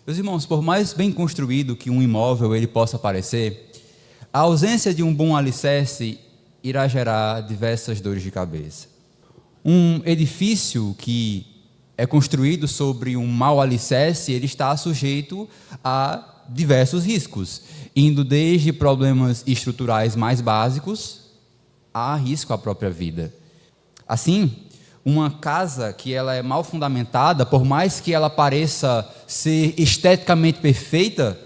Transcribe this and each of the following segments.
Meus irmãos, por mais bem construído que um imóvel ele possa parecer, a ausência de um bom alicerce irá gerar diversas dores de cabeça. Um edifício que é construído sobre um mau alicerce, ele está sujeito a diversos riscos, indo desde problemas estruturais mais básicos a risco à própria vida. Assim, uma casa que ela é mal fundamentada, por mais que ela pareça ser esteticamente perfeita,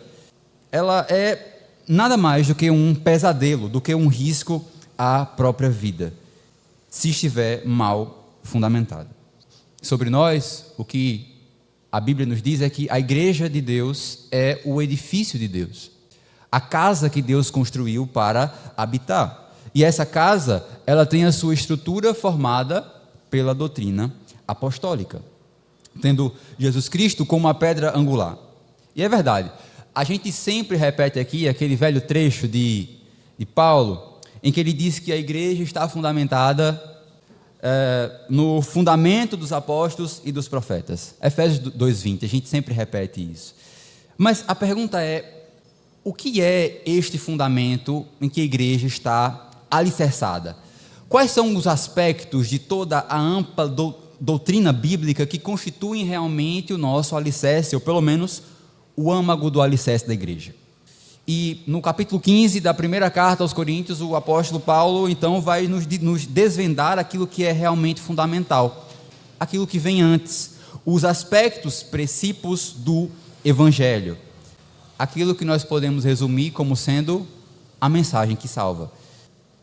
ela é nada mais do que um pesadelo, do que um risco à própria vida, se estiver mal fundamentada. Sobre nós, o que a Bíblia nos diz é que a igreja de Deus é o edifício de Deus, a casa que Deus construiu para habitar. E essa casa, ela tem a sua estrutura formada pela doutrina apostólica, tendo Jesus Cristo como a pedra angular. E é verdade, a gente sempre repete aqui aquele velho trecho de Paulo, em que ele diz que a igreja está fundamentada no fundamento dos apóstolos e dos profetas. Efésios 2:20, a gente sempre repete isso. Mas a pergunta é, o que é este fundamento em que a igreja está alicerçada? Quais são os aspectos de toda a ampla doutrina bíblica que constituem realmente o nosso alicerce, ou pelo menos o âmago do alicerce da igreja? E no capítulo 15 da primeira carta aos Coríntios, o apóstolo Paulo, então, vai nos desvendar aquilo que é realmente fundamental, aquilo que vem antes, os aspectos, princípios do Evangelho, aquilo que nós podemos resumir como sendo a mensagem que salva.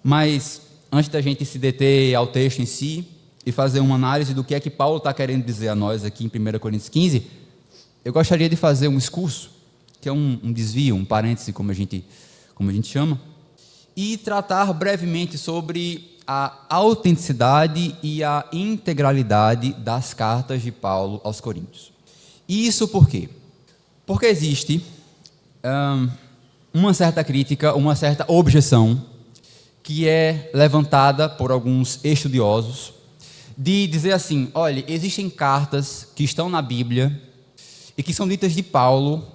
Mas, antes da gente se deter ao texto em si, e fazer uma análise do que é que Paulo está querendo dizer a nós aqui em 1 Coríntios 15, eu gostaria de fazer um excurso, que é um desvio, um parêntese, como a gente chama, e tratar brevemente sobre a autenticidade e a integralidade das cartas de Paulo aos Coríntios. E isso por quê? Porque existe uma certa crítica, uma certa objeção, que é levantada por alguns estudiosos, de dizer assim, olha, existem cartas que estão na Bíblia e que são ditas de Paulo,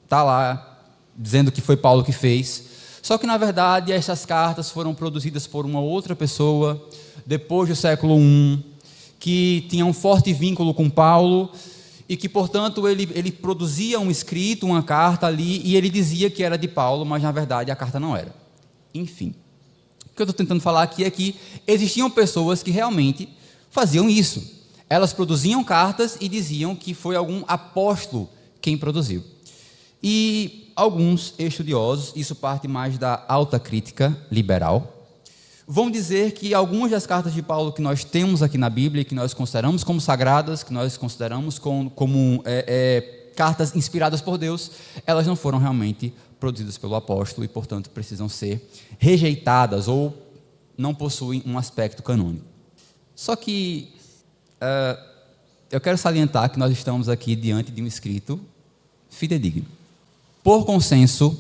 está lá, dizendo que foi Paulo que fez, só que na verdade essas cartas foram produzidas por uma outra pessoa, depois do século I, que tinha um forte vínculo com Paulo, e que portanto ele produzia um escrito, uma carta ali, e ele dizia que era de Paulo, mas na verdade a carta não era. Enfim, o que eu estou tentando falar aqui é que existiam pessoas que realmente faziam isso, elas produziam cartas e diziam que foi algum apóstolo quem produziu. E alguns estudiosos, isso parte mais da alta crítica liberal, vão dizer que algumas das cartas de Paulo que nós temos aqui na Bíblia, que nós consideramos como sagradas, que nós consideramos como cartas inspiradas por Deus, elas não foram realmente produzidas pelo apóstolo e, portanto, precisam ser rejeitadas ou não possuem um aspecto canônico. Só que eu quero salientar que nós estamos aqui diante de um escrito fidedigno. Por consenso,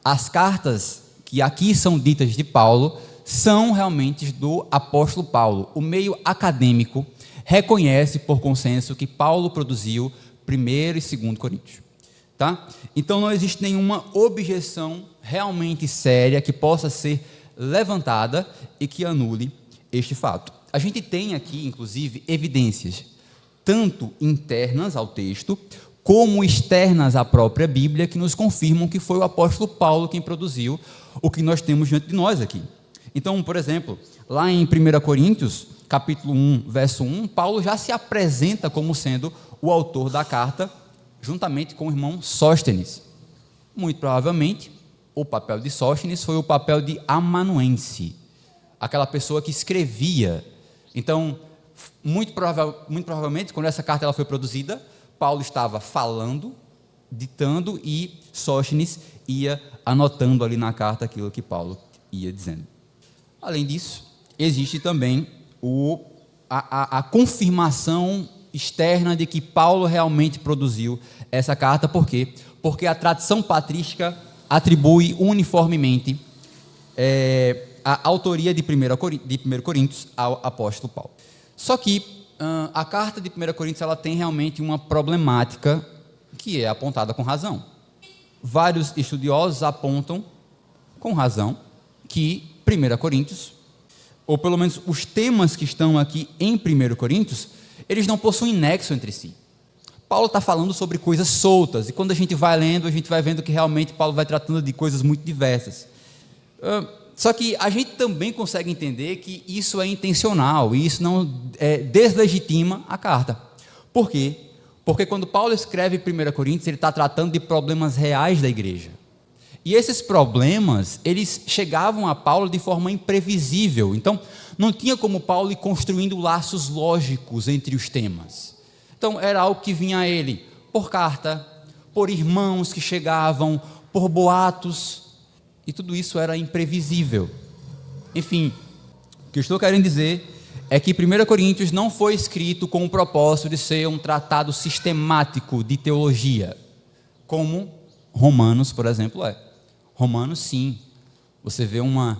as cartas que aqui são ditas de Paulo são realmente do apóstolo Paulo. O meio acadêmico reconhece por consenso que Paulo produziu 1º e 2º Coríntios. Tá? Então não existe nenhuma objeção realmente séria que possa ser levantada e que anule este fato. A gente tem aqui, inclusive, evidências tanto internas ao texto, como externas à própria Bíblia, que nos confirmam que foi o apóstolo Paulo quem produziu o que nós temos diante de nós aqui. Então, por exemplo, lá em 1 Coríntios, capítulo 1, verso 1, Paulo já se apresenta como sendo o autor da carta, juntamente com o irmão Sóstenes. Muito provavelmente, o papel de Sóstenes foi o papel de amanuense, aquela pessoa que escrevia. Então, muito provavelmente, quando essa carta ela foi produzida, Paulo estava falando, ditando, e Sóstenes ia anotando ali na carta aquilo que Paulo ia dizendo. Além disso, existe também a confirmação externa de que Paulo realmente produziu essa carta. Por quê? Porque a tradição patrística atribui uniformemente a autoria de 1 Coríntios ao apóstolo Paulo. Só que a carta de 1 Coríntios ela tem realmente uma problemática que é apontada com razão. Vários estudiosos apontam, com razão, que 1 Coríntios, ou pelo menos os temas que estão aqui em 1 Coríntios, eles não possuem nexo entre si. Paulo está falando sobre coisas soltas, e quando a gente vai lendo, a gente vai vendo que realmente Paulo vai tratando de coisas muito diversas. Só que a gente também consegue entender que isso é intencional, e isso não deslegitima a carta. Por quê? Porque quando Paulo escreve 1 Coríntios, ele está tratando de problemas reais da igreja. E esses problemas, eles chegavam a Paulo de forma imprevisível. Então, não tinha como Paulo ir construindo laços lógicos entre os temas. Então, era algo que vinha a ele por carta, por irmãos que chegavam, por boatos, e tudo isso era imprevisível. Enfim, o que eu estou querendo dizer é que 1 Coríntios não foi escrito com o propósito de ser um tratado sistemático de teologia, como Romanos, por exemplo, é. Romanos, sim, você vê uma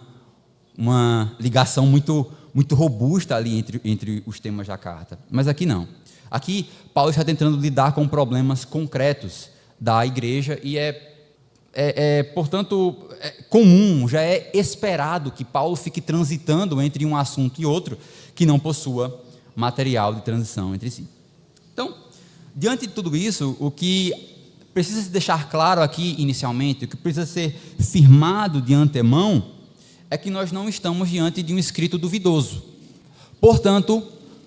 ligação muito robusta ali entre os temas da carta, mas aqui não. Aqui, Paulo está tentando lidar com problemas concretos da igreja e portanto, comum, já é esperado que Paulo fique transitando entre um assunto e outro que não possua material de transição entre si. Então, diante de tudo isso, o que precisa se deixar claro aqui inicialmente, o que precisa ser firmado de antemão, é que nós não estamos diante de um escrito duvidoso. Portanto,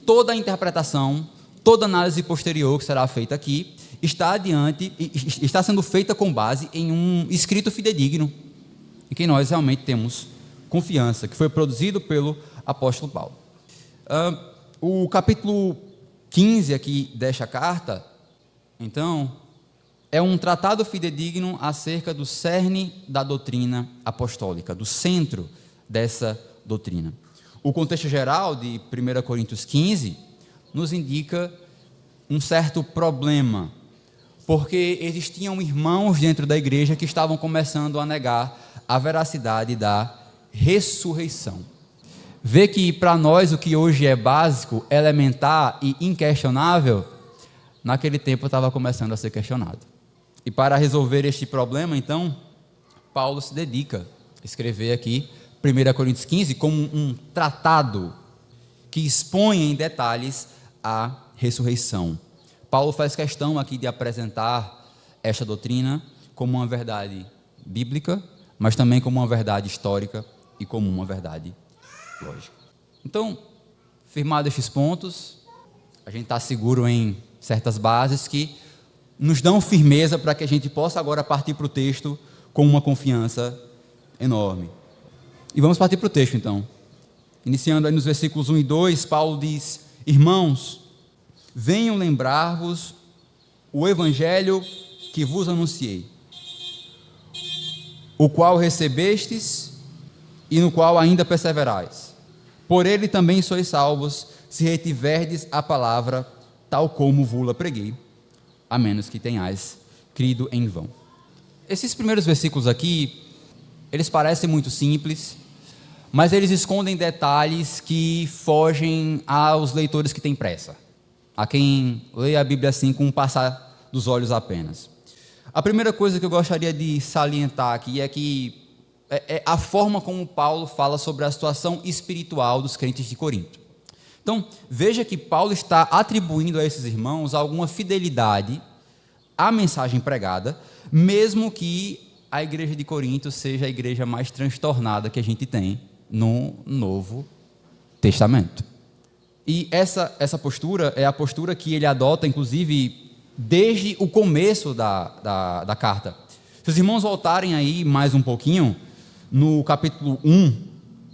toda a interpretação, toda a análise posterior que será feita aqui, está sendo feita com base em um escrito fidedigno, em que nós realmente temos confiança, que foi produzido pelo apóstolo Paulo. O capítulo 15 aqui desta carta, então, é um tratado fidedigno acerca do cerne da doutrina apostólica, do centro dessa doutrina. O contexto geral de 1 Coríntios 15 nos indica um certo problema, porque existiam irmãos dentro da igreja que estavam começando a negar a veracidade da ressurreição. Vê que para nós o que hoje é básico, elementar e inquestionável, naquele tempo estava começando a ser questionado. E para resolver este problema, então, Paulo se dedica a escrever aqui 1 Coríntios 15 como um tratado que expõe em detalhes a ressurreição. Paulo faz questão aqui de apresentar esta doutrina como uma verdade bíblica, mas também como uma verdade histórica e como uma verdade lógica. Então, firmados estes pontos, a gente está seguro em certas bases que nos dão firmeza para que a gente possa agora partir para o texto com uma confiança enorme. E vamos partir para o texto então. Iniciando aí nos versículos 1 e 2, Paulo diz: irmãos, venham lembrar-vos o evangelho que vos anunciei, o qual recebestes e no qual ainda perseverais. Por ele também sois salvos, se retiverdes a palavra, tal como vos-la preguei, a menos que tenhais crido em vão. Esses primeiros versículos aqui, eles parecem muito simples, mas eles escondem detalhes que fogem aos leitores que têm pressa, a quem lê a Bíblia assim com um passar dos olhos apenas. A primeira coisa que eu gostaria de salientar aqui é que é a forma como Paulo fala sobre a situação espiritual dos crentes de Corinto. Então, veja que Paulo está atribuindo a esses irmãos alguma fidelidade à mensagem pregada, mesmo que a igreja de Corinto seja a igreja mais transtornada que a gente tem no Novo Testamento. E essa postura é a postura que ele adota, inclusive, desde o começo da carta. Se os irmãos voltarem aí mais um pouquinho, no capítulo 1,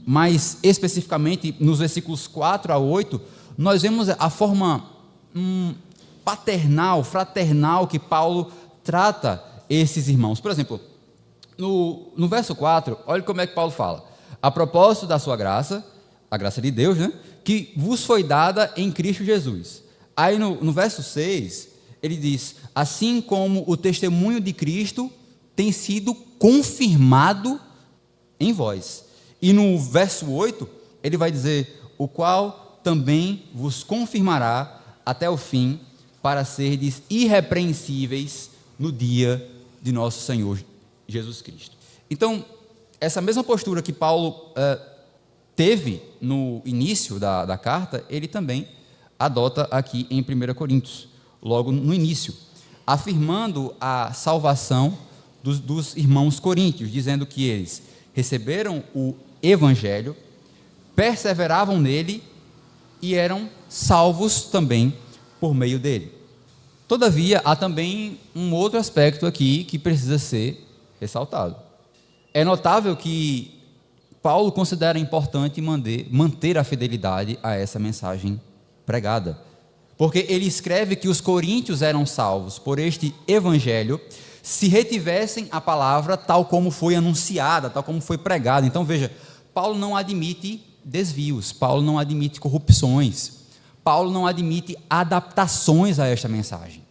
mais especificamente nos versículos 4 a 8, nós vemos a forma paternal, fraternal que Paulo trata esses irmãos. Por exemplo, no verso 4, olha como é que Paulo fala: a propósito da sua graça, a graça de Deus, né, que vos foi dada em Cristo Jesus. Aí no verso 6, ele diz: assim como o testemunho de Cristo tem sido confirmado em vós. E no verso 8, ele vai dizer: o qual também vos confirmará até o fim, para serdes irrepreensíveis no dia de nosso Senhor Jesus Cristo. Então, essa mesma postura que Paulo teve no início da carta, ele também adota aqui em 1 Coríntios, logo no início, afirmando a salvação dos irmãos coríntios, dizendo que eles receberam o Evangelho, perseveravam nele e eram salvos também por meio dele. Todavia, há também um outro aspecto aqui que precisa ser ressaltado. É notável que Paulo considera importante manter a fidelidade a essa mensagem pregada, porque ele escreve que os coríntios eram salvos por este evangelho se retivessem a palavra tal como foi anunciada, tal como foi pregada. Então veja, Paulo não admite desvios, Paulo não admite corrupções, Paulo não admite adaptações a esta mensagem.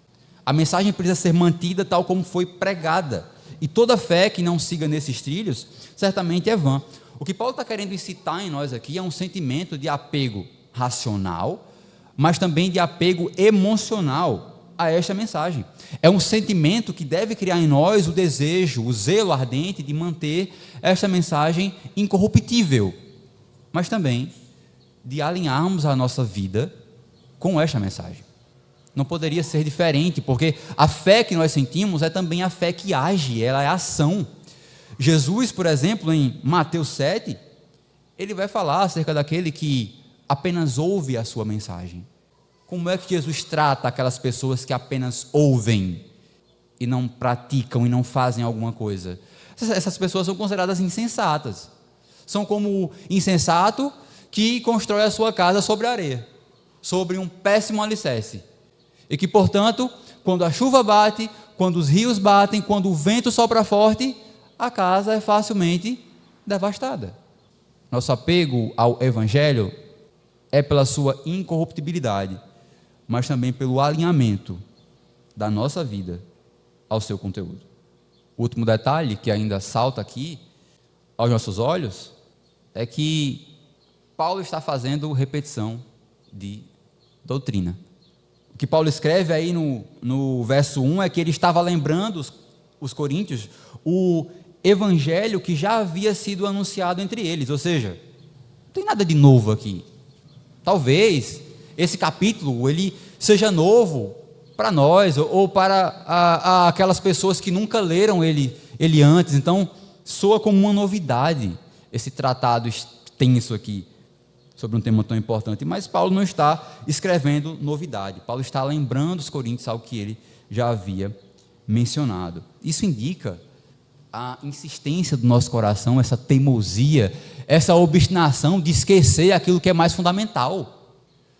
A mensagem precisa ser mantida tal como foi pregada, e toda fé que não siga nesses trilhos certamente é vã. O que Paulo está querendo incitar em nós aqui é um sentimento de apego racional, mas também de apego emocional a esta mensagem. É um sentimento que deve criar em nós o desejo, o zelo ardente de manter esta mensagem incorruptível, mas também de alinharmos a nossa vida com esta mensagem. Não poderia ser diferente, porque a fé que nós sentimos é também a fé que age, ela é ação. Jesus, por exemplo, em Mateus 7, ele vai falar acerca daquele que apenas ouve a sua mensagem. Como é que Jesus trata aquelas pessoas que apenas ouvem e não praticam e não fazem alguma coisa? Essas pessoas são consideradas insensatas. São como o insensato que constrói a sua casa sobre areia, sobre um péssimo alicerce. E que, portanto, quando a chuva bate, quando os rios batem, quando o vento sopra forte, a casa é facilmente devastada. Nosso apego ao Evangelho é pela sua incorruptibilidade, mas também pelo alinhamento da nossa vida ao seu conteúdo. O último detalhe que ainda salta aqui aos nossos olhos é que Paulo está fazendo repetição de doutrina. O que Paulo escreve aí no verso 1 é que ele estava lembrando os coríntios o evangelho que já havia sido anunciado entre eles, ou seja, não tem nada de novo aqui. Talvez esse capítulo ele seja novo para nós ou para aquelas pessoas que nunca leram ele antes, então soa como uma novidade esse tratado extenso aqui sobre um tema tão importante, mas Paulo não está escrevendo novidade, Paulo está lembrando os coríntios algo que ele já havia mencionado. Isso indica a insistência do nosso coração, essa teimosia, essa obstinação de esquecer aquilo que é mais fundamental.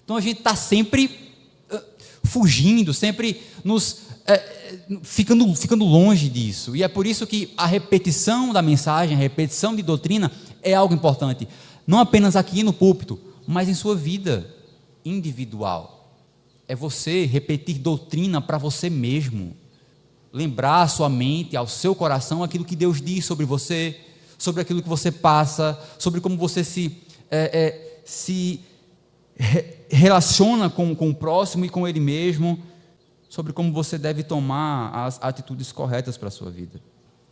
Então a gente está sempre fugindo, sempre ficando longe disso, e é por isso que a repetição da mensagem, a repetição de doutrina é algo importante, não apenas aqui no púlpito, mas em sua vida individual. É você repetir doutrina para você mesmo, lembrar à sua mente, ao seu coração, aquilo que Deus diz sobre você, sobre aquilo que você passa, sobre como você se relaciona com o próximo e com ele mesmo, sobre como você deve tomar as atitudes corretas para a sua vida.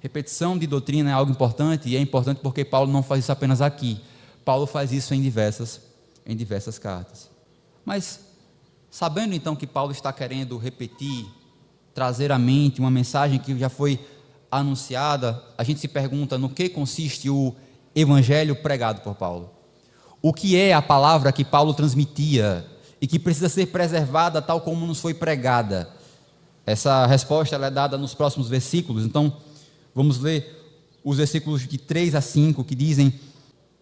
Repetição de doutrina é algo importante, e é importante porque Paulo não faz isso apenas aqui, Paulo faz isso em diversas cartas. Mas, sabendo então que Paulo está querendo repetir, trazer à mente uma mensagem que já foi anunciada, a gente se pergunta no que consiste o evangelho pregado por Paulo. O que é a palavra que Paulo transmitia e que precisa ser preservada tal como nos foi pregada? Essa resposta ela é dada nos próximos versículos, então vamos ler os versículos de 3 a 5 que dizem: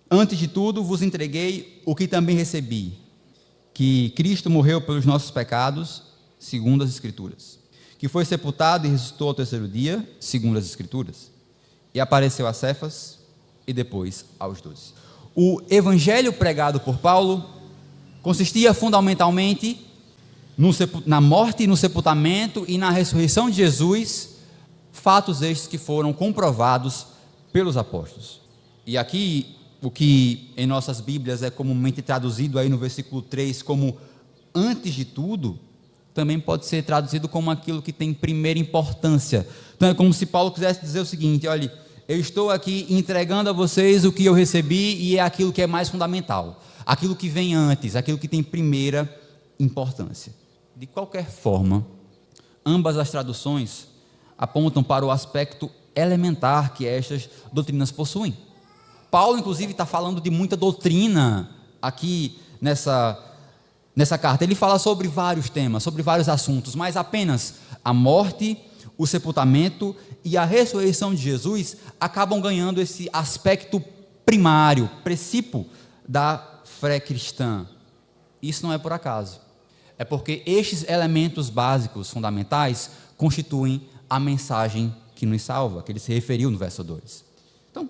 antes de tudo vos entreguei o que também recebi, que Cristo morreu pelos nossos pecados, segundo as Escrituras, que foi sepultado e ressuscitou ao terceiro dia, segundo as Escrituras, e apareceu a Cefas e depois aos 12. O evangelho pregado por Paulo consistia fundamentalmente na morte e no sepultamento e na ressurreição de Jesus, fatos estes que foram comprovados pelos apóstolos. E aqui, o que em nossas Bíblias é comumente traduzido aí no versículo 3 como antes de tudo, também pode ser traduzido como aquilo que tem primeira importância. Então é como se Paulo quisesse dizer o seguinte: olha, eu estou aqui entregando a vocês o que eu recebi e é aquilo que é mais fundamental, aquilo que vem antes, aquilo que tem primeira importância. De qualquer forma, ambas as traduções apontam para o aspecto elementar que estas doutrinas possuem. Paulo, inclusive, está falando de muita doutrina aqui nessa carta. Ele fala sobre vários temas, sobre vários assuntos, mas apenas a morte, o sepultamento e a ressurreição de Jesus acabam ganhando esse aspecto primário, princípio da fé cristã. Isso não é por acaso. É porque estes elementos básicos, fundamentais, constituem a mensagem que nos salva, que ele se referiu no verso 2. Então,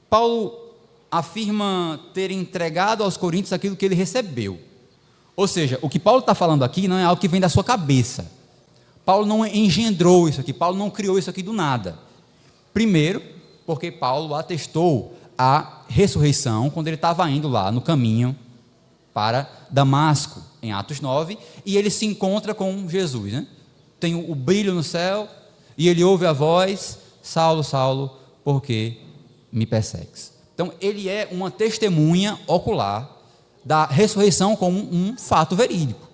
Paulo afirma ter entregado aos coríntios aquilo que ele recebeu. Ou seja, o que Paulo está falando aqui não é algo que vem da sua cabeça. Paulo não engendrou isso aqui, Paulo não criou isso aqui do nada. Primeiro, porque Paulo atestou a ressurreição quando ele estava indo lá no caminho para Damasco, em Atos 9, e ele se encontra com Jesus, né? Tem o brilho no céu, e ele ouve a voz: Saulo, Saulo, por que me persegues? Então, ele é uma testemunha ocular da ressurreição como um fato verídico.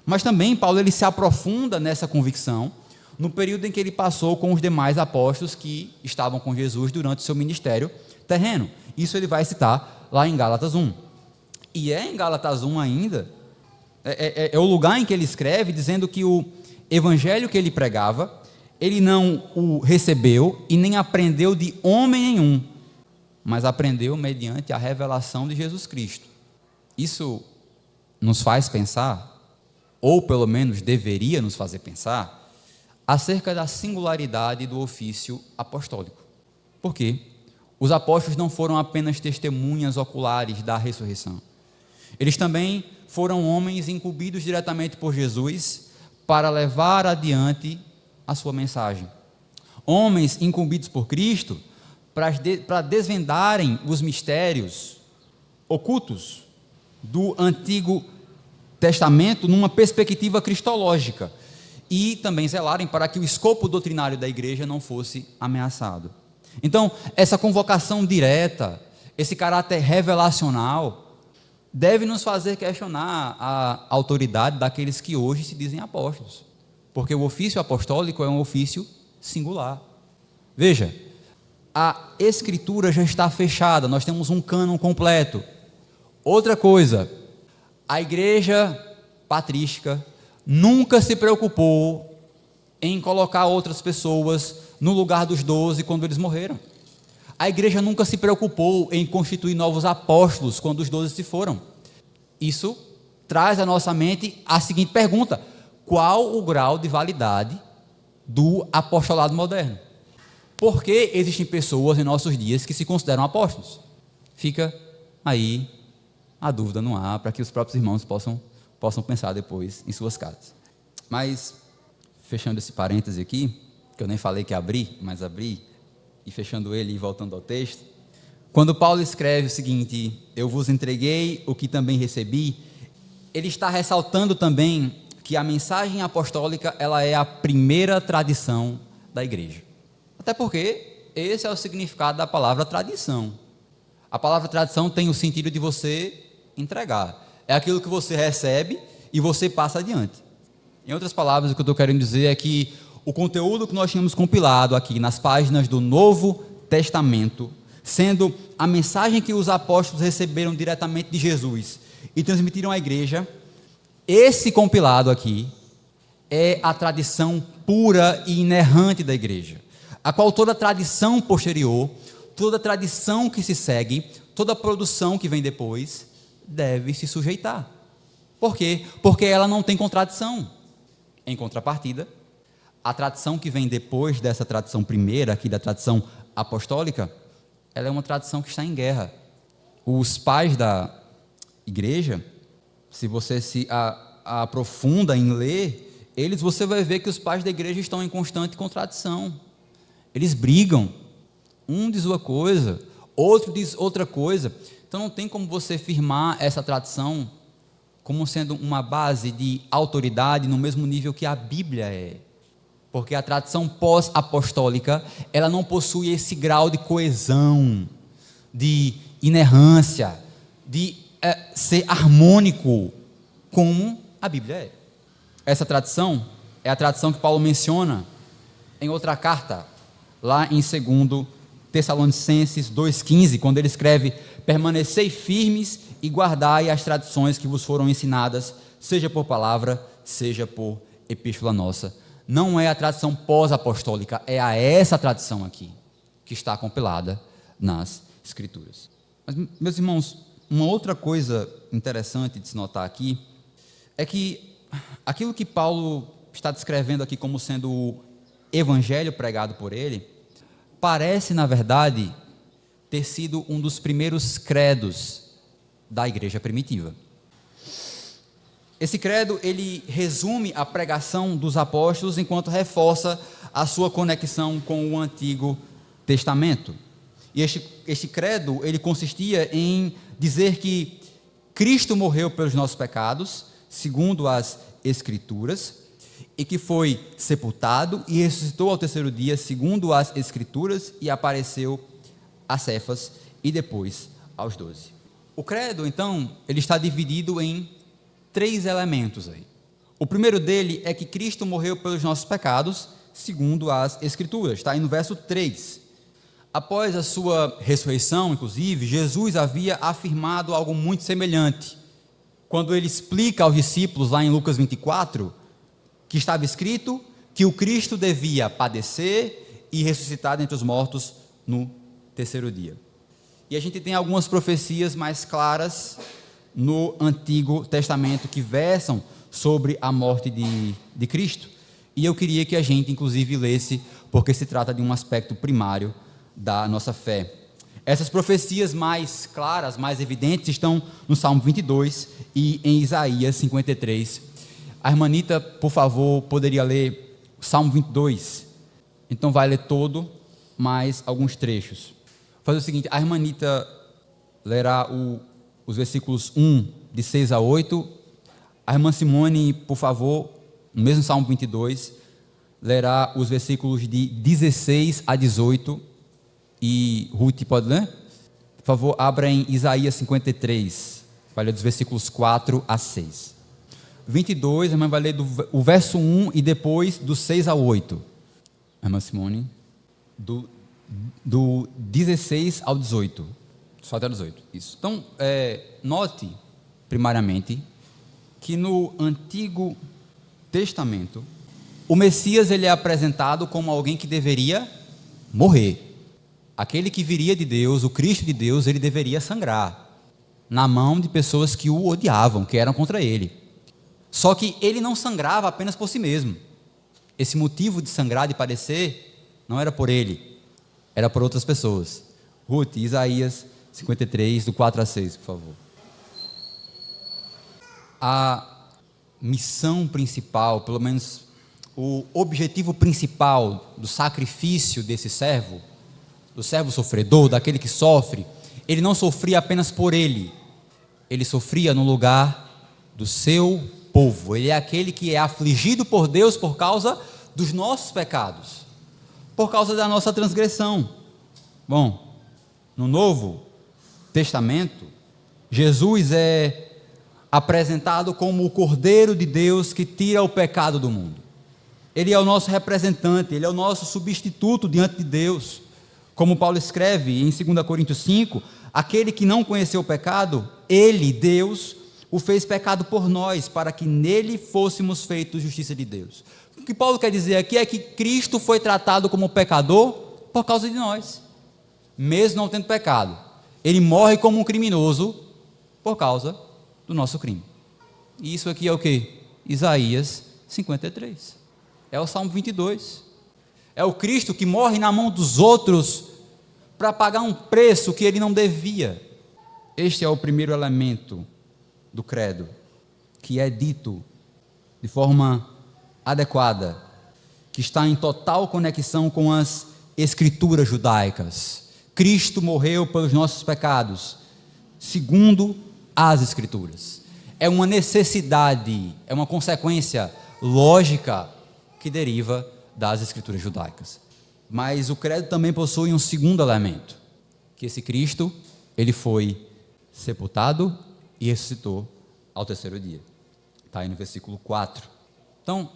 Mas também Paulo ele se aprofunda nessa convicção no período em que ele passou com os demais apóstolos que estavam com Jesus durante o seu ministério terreno. Isso ele vai citar lá em Gálatas 1. E é em Gálatas 1 ainda, é o lugar em que ele escreve dizendo que o evangelho que ele pregava, ele não o recebeu e nem aprendeu de homem nenhum, mas aprendeu mediante a revelação de Jesus Cristo. Isso nos faz pensar, ou pelo menos deveria nos fazer pensar, acerca da singularidade do ofício apostólico. Por quê? Os apóstolos não foram apenas testemunhas oculares da ressurreição. Eles também foram homens incumbidos diretamente por Jesus para levar adiante a sua mensagem. Homens incumbidos por Cristo para desvendarem os mistérios ocultos do Antigo Testamento numa perspectiva cristológica e também zelarem para que o escopo doutrinário da igreja não fosse ameaçado. Então, essa convocação direta, esse caráter revelacional, deve nos fazer questionar a autoridade daqueles que hoje se dizem apóstolos, porque o ofício apostólico é um ofício singular. Veja, a escritura já está fechada, nós temos um cânon completo. Outra coisa, a igreja patrística nunca se preocupou em colocar outras pessoas no lugar dos 12 quando eles morreram. A igreja nunca se preocupou em constituir novos apóstolos quando os 12 se foram. Isso traz à nossa mente a seguinte pergunta: qual o grau de validade do apostolado moderno? Por que existem pessoas em nossos dias que se consideram apóstolos? Fica aí a dúvida no ar, para que os próprios irmãos possam pensar depois em suas casas. Mas, fechando esse parêntese aqui, que eu nem falei que abri, mas abri, e fechando ele e voltando ao texto, quando Paulo escreve o seguinte: eu vos entreguei o que também recebi, ele está ressaltando também que a mensagem apostólica ela é a primeira tradição da igreja. Até porque esse é o significado da palavra tradição. A palavra tradição tem o sentido de você entregar. É aquilo que você recebe e você passa adiante. Em outras palavras, o que eu estou querendo dizer é que o conteúdo que nós tínhamos compilado aqui nas páginas do Novo Testamento, sendo a mensagem que os apóstolos receberam diretamente de Jesus e transmitiram à igreja, esse compilado aqui é a tradição pura e inerrante da igreja, a qual toda tradição posterior, toda tradição que se segue, toda produção que vem depois, deve se sujeitar. Por quê? Porque ela não tem contradição. Em contrapartida, a tradição que vem depois dessa tradição primeira, aqui da tradição apostólica, ela é uma tradição que está em guerra. Os pais da igreja, se você se aprofunda em ler, você vai ver que os pais da igreja estão em constante contradição. Eles brigam. Um diz uma coisa, outro diz outra coisa. Então não tem como você firmar essa tradição como sendo uma base de autoridade no mesmo nível que a Bíblia é. Porque a tradição pós-apostólica, ela não possui esse grau de coesão, de inerrância, de ser harmônico, como a Bíblia é. Essa tradição é a tradição que Paulo menciona em outra carta, lá em 2 Tessalonicenses 2,15, quando ele escreve: permanecei firmes e guardai as tradições que vos foram ensinadas, seja por palavra, seja por epístola nossa. Não é a tradição pós-apostólica, é a essa tradição aqui, que está compilada nas Escrituras. Mas, meus irmãos, uma outra coisa interessante de se notar aqui, é que aquilo que Paulo está descrevendo aqui como sendo o evangelho pregado por ele, parece, na verdade, ter sido um dos primeiros credos da igreja primitiva. Esse credo, ele resume a pregação dos apóstolos, enquanto reforça a sua conexão com o Antigo Testamento. E este credo, ele consistia em dizer que Cristo morreu pelos nossos pecados, segundo as Escrituras, e que foi sepultado e ressuscitou ao terceiro dia, segundo as Escrituras, e apareceu a Cefas e depois aos 12. O credo, então, ele está dividido em 3 elementos aí. O primeiro dele é que Cristo morreu pelos nossos pecados, segundo as Escrituras. Está aí no verso 3. Após a sua ressurreição, inclusive, Jesus havia afirmado algo muito semelhante, quando ele explica aos discípulos, lá em Lucas 24, que estava escrito que o Cristo devia padecer e ressuscitar dentre os mortos no terceiro dia. E a gente tem algumas profecias mais claras no Antigo Testamento que versam sobre a morte de Cristo, e eu queria que a gente inclusive lesse, porque se trata de um aspecto primário da nossa fé. Essas profecias mais claras, mais evidentes, estão no Salmo 22 e em Isaías 53. A irmã Anita, por favor, poderia ler o Salmo 22. Então vai ler todo, mais alguns trechos. Vou fazer o seguinte: a irmã Anita lerá os versículos 1, de 6 a 8. A irmã Simone, por favor, no mesmo Salmo 22, lerá os versículos de 16 a 18. E Ruth, pode ler? Por favor, abra em Isaías 53, vai ler dos versículos 4 a 6. 22, a irmã vai ler o verso 1 e depois do 6 a 8. A irmã Simone, do 16 ao 18. Só até 18, isso. Então, note, primariamente, que no Antigo Testamento, o Messias ele é apresentado como alguém que deveria morrer. Aquele que viria de Deus, o Cristo de Deus, ele deveria sangrar na mão de pessoas que o odiavam, que eram contra ele. Só que ele não sangrava apenas por si mesmo. Esse motivo de sangrar, de padecer, não era por ele, era por outras pessoas. Ruth, Isaías 53, do 4 a 6, por favor. A missão principal, pelo menos o objetivo principal do sacrifício desse servo, do servo sofredor, daquele que sofre, ele não sofria apenas por ele sofria no lugar do seu povo. Ele é aquele que é afligido por Deus por causa dos nossos pecados, por causa da nossa transgressão. Bom, no Novo Testamento, Jesus é apresentado como o Cordeiro de Deus que tira o pecado do mundo. Ele é o nosso representante, ele é o nosso substituto diante de Deus. Como Paulo escreve em 2 Coríntios 5, aquele que não conheceu o pecado, ele, Deus, o fez pecado por nós, para que nele fôssemos feitos justiça de Deus. O que Paulo quer dizer aqui é que Cristo foi tratado como pecador por causa de nós, mesmo não tendo pecado. Ele morre como um criminoso por causa do nosso crime. E isso aqui é o que? Isaías 53. É o Salmo 22. É o Cristo que morre na mão dos outros para pagar um preço que ele não devia. Este é o primeiro elemento do credo, que é dito de forma adequada, que está em total conexão com as Escrituras judaicas. Cristo morreu pelos nossos pecados, segundo as Escrituras. é uma necessidade, é uma consequência lógica que deriva das escrituras judaicas. Mas o credo também possui um segundo elemento, que esse Cristo, ele foi sepultado e ressuscitou ao terceiro dia. Está aí no versículo 4. Então,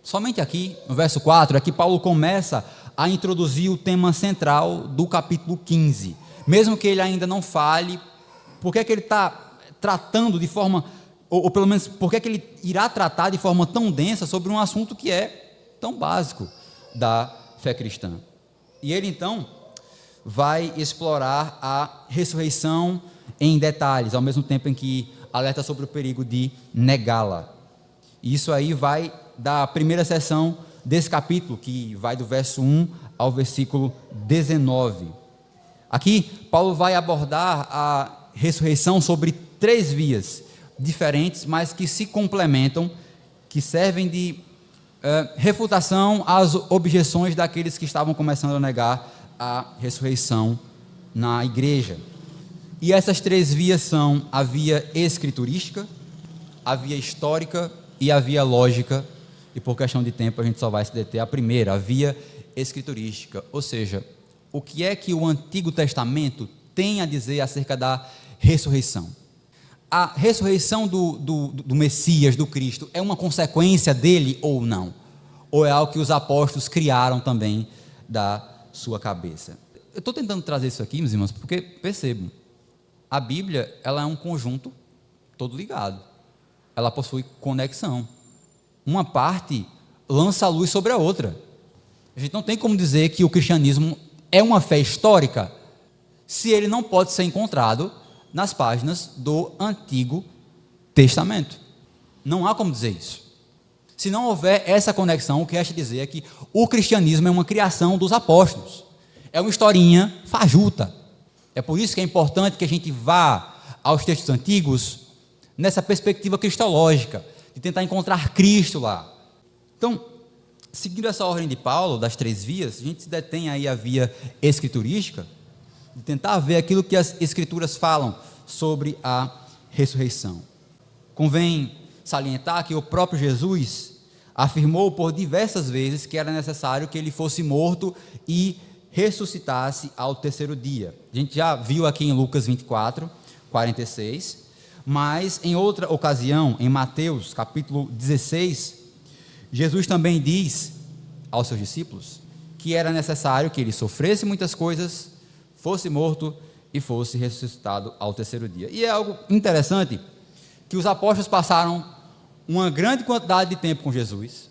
somente aqui, no verso 4, é que Paulo começa a introduzir o tema central do capítulo 15. Mesmo que ele ainda não fale, por que ele está tratando de forma, ou pelo menos, por que ele irá tratar de forma tão densa sobre um assunto que é tão básico da fé cristã. E ele, então, vai explorar a ressurreição em detalhes, ao mesmo tempo em que alerta sobre o perigo de negá-la. E isso aí vai da primeira seção desse capítulo, que vai do verso 1 ao versículo 19. Aqui, Paulo vai abordar a ressurreição sobre 3 vias diferentes, mas que se complementam, que servem de refutação às objeções daqueles que estavam começando a negar a ressurreição na igreja. E essas 3 vias são a via escriturística, a via histórica e a via lógica, e por questão de tempo a gente só vai se deter à primeira, a via escriturística, ou seja, o que é que o Antigo Testamento tem a dizer acerca da ressurreição. A ressurreição do Messias, do Cristo, é uma consequência dele ou não? Ou é algo que os apóstolos criaram também da sua cabeça? Eu estou tentando trazer isso aqui, meus irmãos, porque percebam, a Bíblia, ela é um conjunto todo ligado, ela possui conexão, uma parte lança a luz sobre a outra. A gente não tem como dizer que o cristianismo é uma fé histórica se ele não pode ser encontrado nas páginas do Antigo Testamento. Não há como dizer isso. Se não houver essa conexão, o que resta dizer é que o cristianismo é uma criação dos apóstolos, é uma historinha fajuta. É por isso que é importante que a gente vá aos textos antigos nessa perspectiva cristológica, de tentar encontrar Cristo lá. Então, seguindo essa ordem de Paulo, das 3 vias, a gente se detém aí a via escriturística, de tentar ver aquilo que as escrituras falam sobre a ressurreição. Convém salientar que o próprio Jesus afirmou por diversas vezes que era necessário que ele fosse morto e ressuscitasse ao terceiro dia. A gente já viu aqui em Lucas 24, 46, mas em outra ocasião, em Mateus capítulo 16, Jesus também diz aos seus discípulos que era necessário que ele sofresse muitas coisas, fosse morto e fosse ressuscitado ao terceiro dia. E é algo interessante que os apóstolos passaram uma grande quantidade de tempo com Jesus,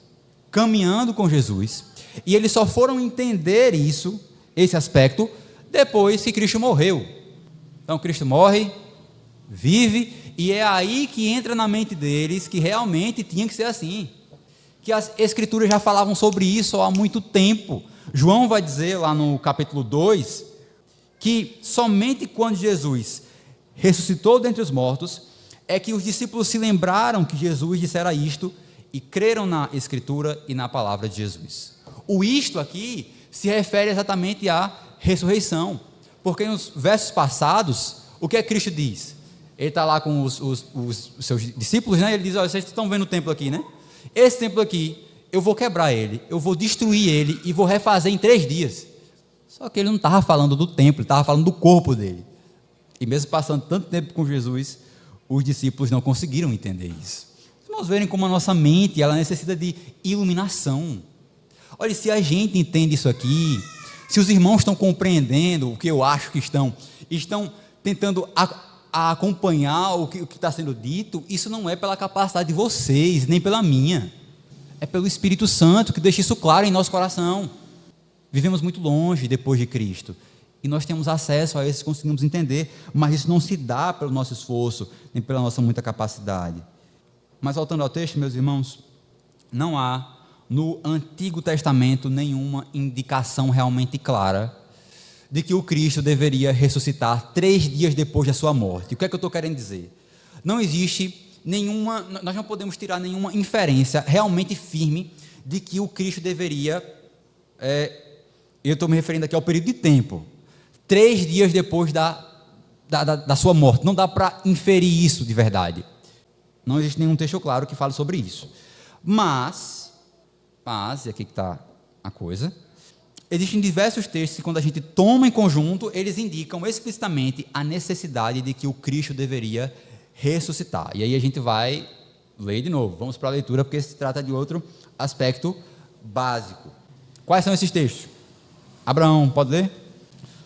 caminhando com Jesus, e eles só foram entender isso, esse aspecto, depois que Cristo morreu. Então Cristo morre, vive, e é aí que entra na mente deles que realmente tinha que ser assim, que as escrituras já falavam sobre isso há muito tempo. João vai dizer lá no capítulo 2, que somente quando Jesus ressuscitou dentre os mortos, é que os discípulos se lembraram que Jesus dissera isto e creram na Escritura e na palavra de Jesus. O isto aqui se refere exatamente à ressurreição, porque nos versos passados, o que é que Cristo diz? Ele está lá com os seus discípulos, né? Ele diz, olha, vocês estão vendo o templo aqui, né? Esse templo aqui, eu vou quebrar ele, eu vou destruir ele e vou refazer em 3 dias. Só que ele não estava falando do templo, ele estava falando do corpo dele. E mesmo passando tanto tempo com Jesus, os discípulos não conseguiram entender isso. Vamos verem como a nossa mente, ela necessita de iluminação. Olha, se a gente entende isso aqui, se os irmãos estão compreendendo o que eu acho que estão tentando acompanhar o que está sendo dito, isso não é pela capacidade de vocês, nem pela minha. É pelo Espírito Santo que deixa isso claro em nosso coração. Vivemos muito longe depois de Cristo, e nós temos acesso a isso, conseguimos entender, mas isso não se dá pelo nosso esforço, nem pela nossa muita capacidade. Mas voltando ao texto, meus irmãos, não há no Antigo Testamento nenhuma indicação realmente clara de que o Cristo deveria ressuscitar 3 dias depois da sua morte. O que é que eu estou querendo dizer? Não existe nenhuma, nós não podemos tirar nenhuma inferência realmente firme de que o Cristo deveria, eu estou me referindo aqui ao período de tempo, 3 dias depois da sua morte. Não dá para inferir isso de verdade. Não existe nenhum texto claro que fale sobre isso. Mas, e aqui que está a coisa, existem diversos textos que, quando a gente toma em conjunto, eles indicam explicitamente a necessidade de que o Cristo deveria ressuscitar. E aí a gente vai ler de novo. Vamos para a leitura, porque se trata de outro aspecto básico. Quais são esses textos? Abraão, pode ler?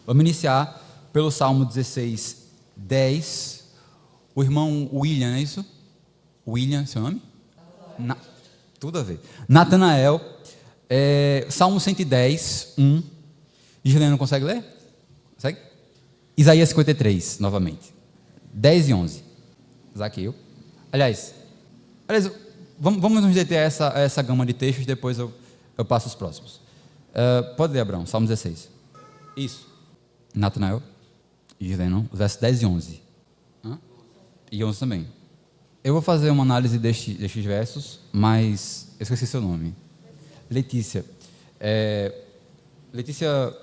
Vamos iniciar pelo Salmo 16, 10. O irmão William, não é isso? William, seu nome? Tudo a ver. Natanael, Salmo 110, 1. Juliano, consegue ler? Consegue? Isaías 53, novamente. 10 e 11. Zaqueu. Aliás, vamos nos deter a essa gama de textos, depois eu passo os próximos. Pode ler, Abraão, Salmo 16. Isso. Natanael. E Juliano, versos 10 e 11. E 11 também. Eu vou fazer uma análise destes versos, mas eu esqueci seu nome. Letícia. Letícia,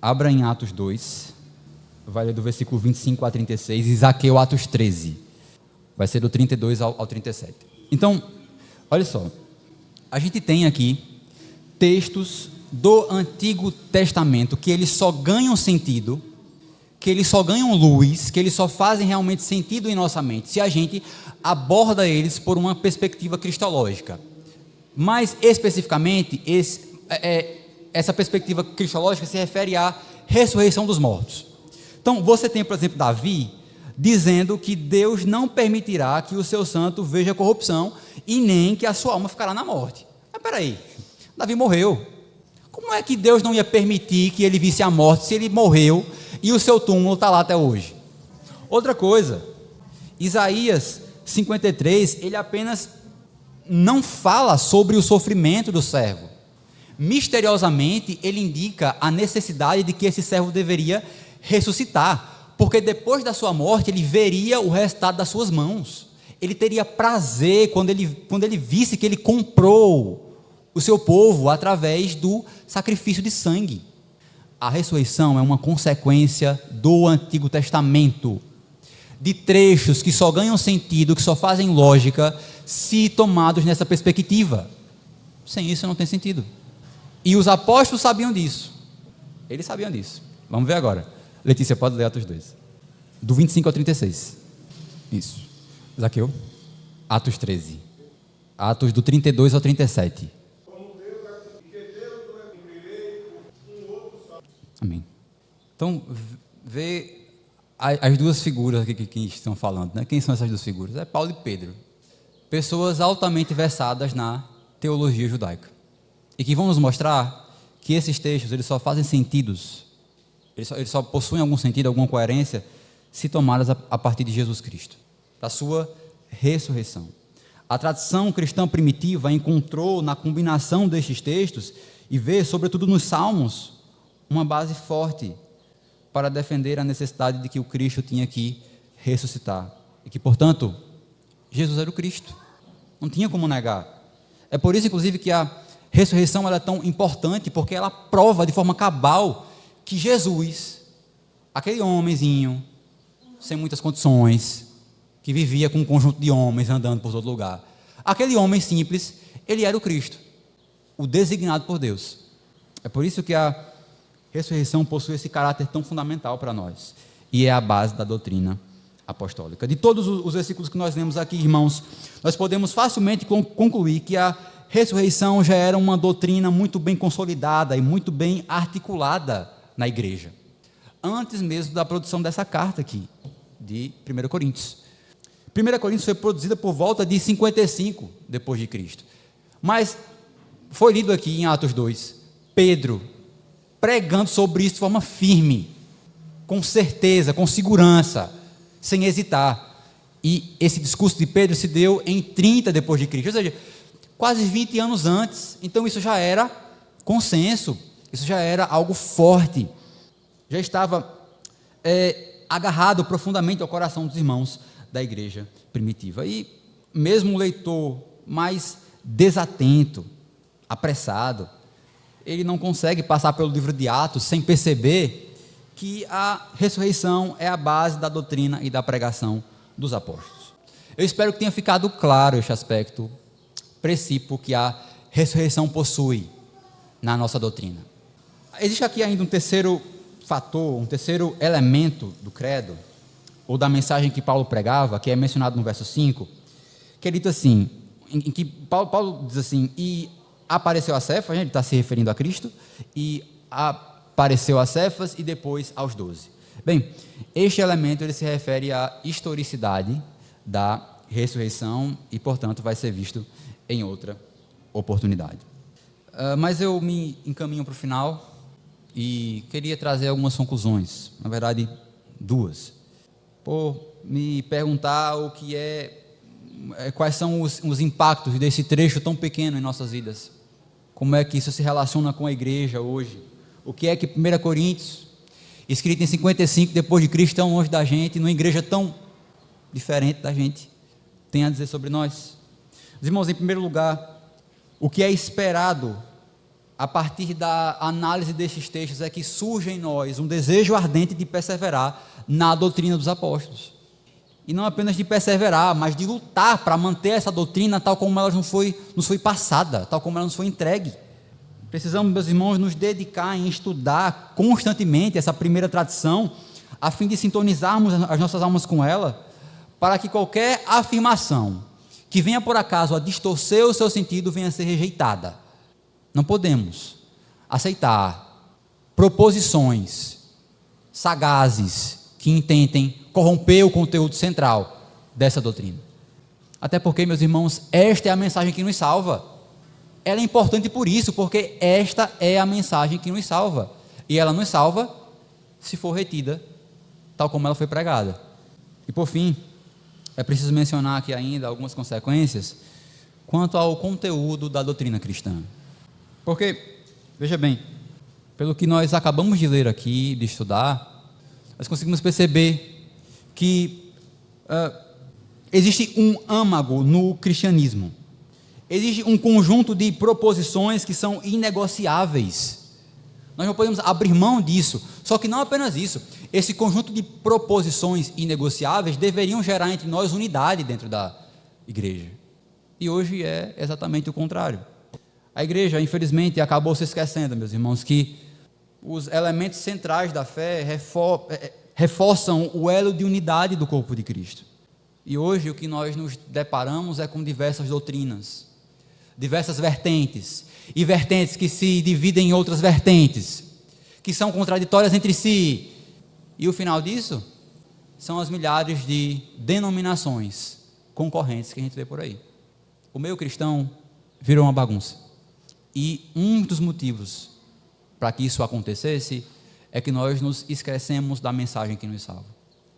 abra em Atos 2, vai ler do versículo 25 a 36, e Zaqueu, Atos 13. Vai ser do 32 ao 37. Então, olha só. A gente tem aqui textos do Antigo Testamento que eles só ganham sentido, que eles só ganham luz, que eles só fazem realmente sentido em nossa mente se a gente aborda eles por uma perspectiva cristológica. Mais especificamente, essa perspectiva cristológica se refere à ressurreição dos mortos. Então, você tem, por exemplo, Davi dizendo que Deus não permitirá que o seu santo veja corrupção e nem que a sua alma ficará na morte. Mas peraí, Davi morreu. Como é que Deus não ia permitir que ele visse a morte se ele morreu e o seu túmulo está lá até hoje? Outra coisa, Isaías 53, ele apenas não fala sobre o sofrimento do servo. Misteriosamente, ele indica a necessidade de que esse servo deveria ressuscitar, porque depois da sua morte ele veria o resultado das suas mãos. Ele teria prazer quando ele visse que ele comprou o seu povo através do sacrifício de sangue. A ressurreição é uma consequência do Antigo Testamento, de trechos que só ganham sentido, que só fazem lógica, se tomados nessa perspectiva. Sem isso não tem sentido. E os apóstolos sabiam disso. Eles sabiam disso. Vamos ver agora. Letícia, pode ler Atos 2. Do 25 ao 36. Isso. Zaqueu. Atos 13. Atos do 32 ao 37. Amém. Então, vê as duas figuras aqui que estão falando, né? Quem são essas duas figuras? É Paulo e Pedro. Pessoas altamente versadas na teologia judaica. E que vão nos mostrar que esses textos eles só fazem sentidos, eles só possuem algum sentido, alguma coerência, se tomadas a partir de Jesus Cristo, da sua ressurreição. A tradição cristã primitiva encontrou na combinação destes textos e vê, sobretudo nos Salmos, uma base forte para defender a necessidade de que o Cristo tinha que ressuscitar. E que, portanto, Jesus era o Cristo. Não tinha como negar. É por isso, inclusive, que a ressurreição ela é tão importante, porque ela prova de forma cabal que Jesus, aquele homenzinho, sem muitas condições, que vivia com um conjunto de homens andando por todo lugar, aquele homem simples, ele era o Cristo, o designado por Deus. É por isso que a ressurreição possui esse caráter tão fundamental para nós, e é a base da doutrina apostólica. De todos os versículos que nós lemos aqui, irmãos, nós podemos facilmente concluir que a ressurreição já era uma doutrina muito bem consolidada e muito bem articulada na igreja, antes mesmo da produção dessa carta aqui, de 1 Coríntios. 1 Coríntios foi produzida por volta de 55 depois de Cristo, mas foi lido aqui em Atos 2, Pedro pregando sobre isso de forma firme, com certeza, com segurança, sem hesitar. E esse discurso de Pedro se deu em 30 depois de Cristo, ou seja, quase 20 anos antes. Então isso já era consenso, isso já era algo forte, já estava agarrado profundamente ao coração dos irmãos da igreja primitiva. E mesmo o leitor mais desatento, apressado, ele não consegue passar pelo livro de Atos sem perceber que a ressurreição é a base da doutrina e da pregação dos apóstolos. Eu espero que tenha ficado claro este aspecto, princípio que a ressurreição possui na nossa doutrina. Existe aqui ainda um terceiro fator, um terceiro elemento do credo, ou da mensagem que Paulo pregava, que é mencionado no verso 5, que é dito assim, em que Paulo diz assim, e apareceu a Cefas, ele está se referindo a Cristo, e apareceu a Cefas e depois aos 12. Bem, este elemento ele se refere à historicidade da ressurreição e, portanto, vai ser visto em outra oportunidade. Mas eu me encaminho para o final e queria trazer algumas conclusões, na verdade, duas, por me perguntar o que quais são os impactos desse trecho tão pequeno em nossas vidas, como é que isso se relaciona com a igreja hoje, o que é que 1 Coríntios, escrito em 55 depois de Cristo, tão longe da gente, numa igreja tão diferente da gente, tem a dizer sobre nós. Os irmãos, em primeiro lugar, o que é esperado a partir da análise destes textos é que surja em nós um desejo ardente de perseverar na doutrina dos apóstolos, e não apenas de perseverar, mas de lutar para manter essa doutrina tal como ela nos foi passada, tal como ela nos foi entregue. Precisamos, meus irmãos, nos dedicar em estudar constantemente essa primeira tradição, a fim de sintonizarmos as nossas almas com ela, para que qualquer afirmação que venha por acaso a distorcer o seu sentido venha a ser rejeitada. Não podemos aceitar proposições sagazes que intentem corromper o conteúdo central dessa doutrina. Até porque, meus irmãos, esta é a mensagem que nos salva. Ela é importante por isso, porque esta é a mensagem que nos salva. E ela nos salva se for retida, tal como ela foi pregada. E por fim, é preciso mencionar aqui ainda algumas consequências quanto ao conteúdo da doutrina cristã. Porque, veja bem, pelo que nós acabamos de ler aqui, de estudar, nós conseguimos perceber que existe um âmago no cristianismo. Existe um conjunto de proposições que são inegociáveis. Nós não podemos abrir mão disso. Só que não apenas isso. Esse conjunto de proposições inegociáveis deveriam gerar entre nós unidade dentro da igreja. E hoje é exatamente o contrário. A igreja, infelizmente, acabou se esquecendo, meus irmãos, que os elementos centrais da fé reforçam o elo de unidade do corpo de Cristo. E hoje o que nós nos deparamos é com diversas doutrinas, diversas vertentes, e vertentes que se dividem em outras vertentes, que são contraditórias entre si. E o final disso são as milhares de denominações concorrentes que a gente vê por aí. O meio cristão virou uma bagunça. E um dos motivos para que isso acontecesse é que nós nos esquecemos da mensagem que nos salva.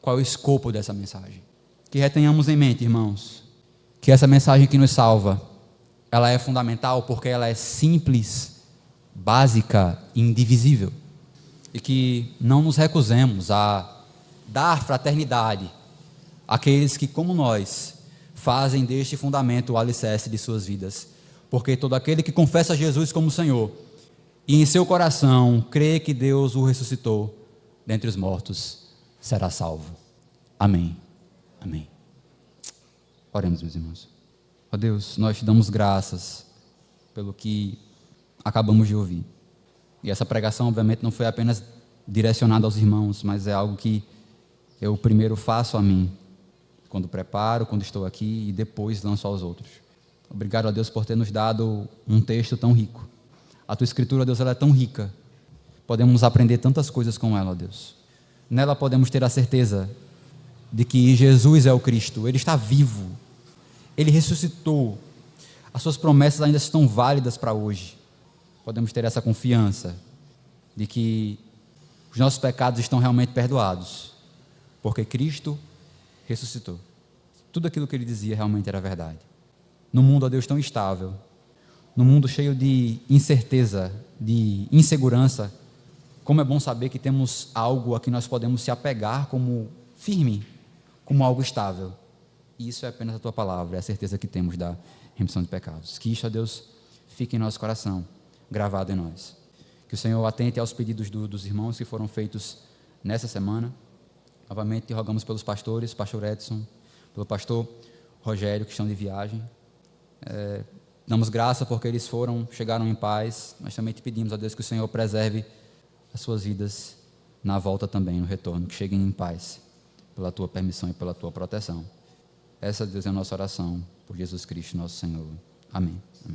Qual é o escopo dessa mensagem? Que retenhamos em mente, irmãos, que essa mensagem que nos salva, ela é fundamental porque ela é simples, básica e indivisível. E que não nos recusemos a dar fraternidade àqueles que, como nós, fazem deste fundamento o alicerce de suas vidas. Porque todo aquele que confessa Jesus como Senhor e em seu coração crê que Deus o ressuscitou dentre os mortos, será salvo. Amém. Amém. Oremos, meus irmãos. Ó Deus, nós te damos graças pelo que acabamos de ouvir. E essa pregação, obviamente, não foi apenas direcionada aos irmãos, mas é algo que eu primeiro faço a mim, quando preparo, quando estou aqui, e depois lanço aos outros. Obrigado a Deus por ter nos dado um texto tão rico. A tua escritura, Deus, ela é tão rica. Podemos aprender tantas coisas com ela, Deus. Nela podemos ter a certeza de que Jesus é o Cristo. Ele está vivo. Ele ressuscitou. As suas promessas ainda estão válidas para hoje. Podemos ter essa confiança de que os nossos pecados estão realmente perdoados, porque Cristo ressuscitou. Tudo aquilo que ele dizia realmente era verdade. No mundo, ó Deus, tão instável, no mundo cheio de incerteza, de insegurança, como é bom saber que temos algo a que nós podemos se apegar como firme, como algo estável. E isso é apenas a tua palavra, é a certeza que temos da remissão de pecados. Que isto, ó Deus, fique em nosso coração, gravado em nós. Que o Senhor atente aos pedidos dos irmãos que foram feitos nessa semana. Novamente rogamos pelos pastores, pastor Edson, pelo pastor Rogério, que estão de viagem. Damos graça porque eles chegaram em paz. Nós também te pedimos, ó Deus, que o Senhor preserve as suas vidas na volta também, no retorno, que cheguem em paz, pela tua permissão e pela tua proteção. Essa, Deus, é a nossa oração, por Jesus Cristo, nosso Senhor. Amém. Amém.